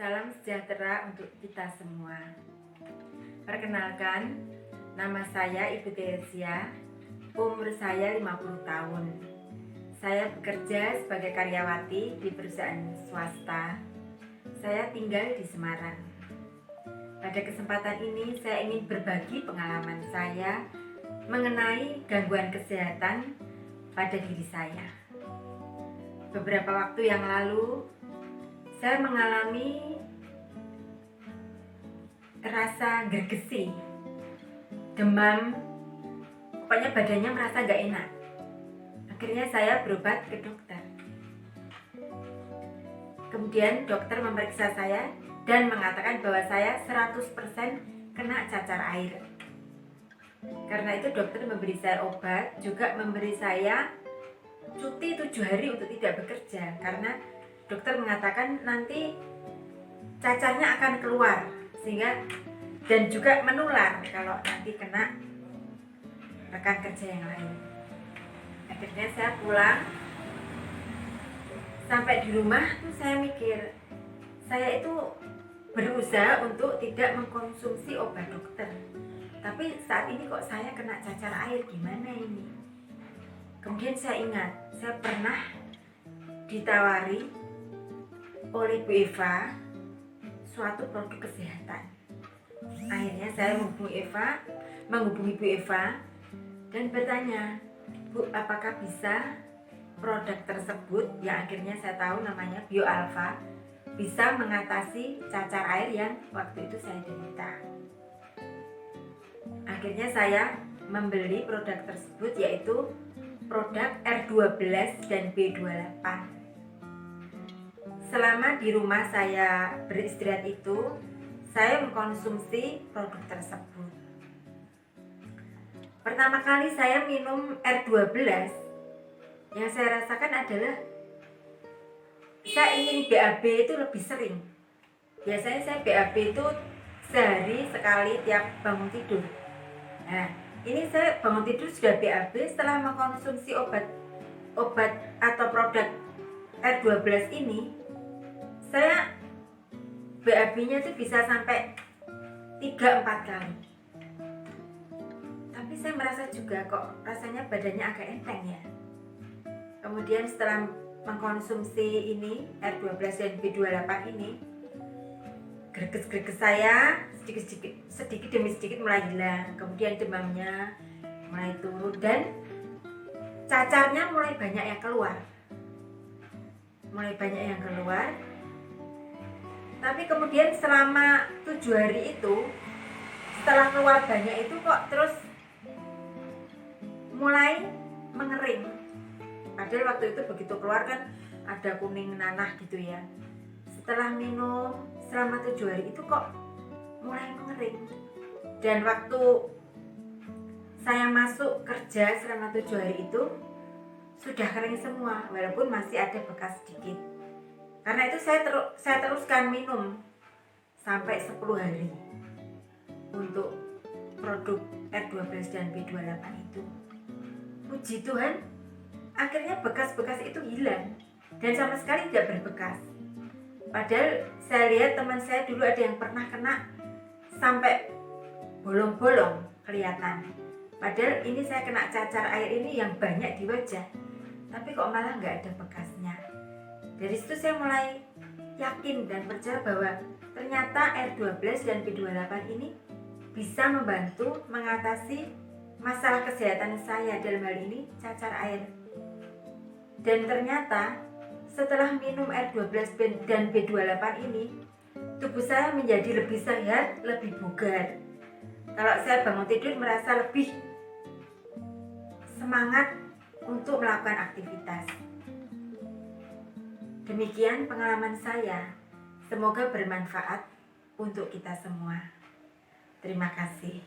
Salam sejahtera untuk kita semua. Perkenalkan, nama saya Ibu Teresia, umur saya 50 tahun. Saya bekerja sebagai karyawati di perusahaan swasta. Saya tinggal di Semarang. Pada kesempatan ini saya ingin berbagi pengalaman saya mengenai gangguan kesehatan pada diri saya. Beberapa waktu yang lalu saya mengalami rasa gergesi, demam, pokoknya badannya merasa gak enak. Akhirnya saya berobat ke dokter. Kemudian dokter memeriksa saya dan mengatakan bahwa saya 100% kena cacar air. Karena itu dokter memberi saya obat, juga memberi saya cuti 7 hari untuk tidak bekerja. Karena dokter mengatakan nanti cacarnya akan keluar sehingga dan juga menular kalau nanti kena rekan kerja yang lain. Akhirnya saya pulang, sampai di rumah tuh saya mikir, saya itu berusaha untuk tidak mengkonsumsi obat dokter, tapi saat ini kok saya kena cacar air, gimana ini? Kemudian saya ingat, saya pernah ditawari oleh Bu Eva suatu produk kesehatan. Akhirnya saya menghubungi Bu Eva dan bertanya, Bu, apakah bisa produk tersebut yang akhirnya saya tahu namanya Bio Alpha bisa mengatasi cacar air yang waktu itu saya derita. Akhirnya saya membeli produk tersebut, yaitu produk R12 dan B28. Selama di rumah saya beristirahat itu, saya mengkonsumsi produk tersebut. Pertama kali saya minum R12, yang saya rasakan adalah saya ingin BAB itu lebih sering. Biasanya saya BAB itu sehari sekali tiap bangun tidur. Nah, ini saya bangun tidur sudah BAB setelah mengkonsumsi obat atau produk R12 ini. Saya BAB-nya itu bisa sampai 3-4 kali. Tapi saya merasa juga kok rasanya badannya agak enteng ya. Kemudian setelah mengkonsumsi ini R12 dan B28 ini, greges-greges saya sedikit demi sedikit mulai hilang. Kemudian demamnya mulai turun dan cacarnya mulai banyak yang keluar. Tapi kemudian selama 7 hari itu, setelah keluar banyak itu kok terus mulai mengering. Padahal waktu itu begitu keluar kan ada kuning nanah gitu ya. Setelah minum selama 7 hari itu kok mulai mengering. Dan waktu saya masuk kerja selama 7 hari itu sudah kering semua, walaupun masih ada bekas sedikit. Karena itu saya teruskan minum sampai 10 hari untuk produk R12 dan B28 itu. Puji Tuhan, akhirnya bekas-bekas itu hilang dan sama sekali tidak berbekas. Padahal saya lihat teman saya dulu ada yang pernah kena sampai bolong-bolong kelihatan. Padahal ini saya kena cacar air ini yang banyak di wajah, tapi kok malah nggak ada bekasnya. Dari situ saya mulai yakin dan percaya bahwa ternyata R12 dan B28 ini bisa membantu mengatasi masalah kesehatan saya, dalam hal ini cacar air. Dan ternyata setelah minum R12 dan B28 ini, tubuh saya menjadi lebih sehat, lebih bugar. Kalau saya bangun tidur merasa lebih semangat untuk melakukan aktivitas. Demikian pengalaman saya. Semoga bermanfaat untuk kita semua. Terima kasih.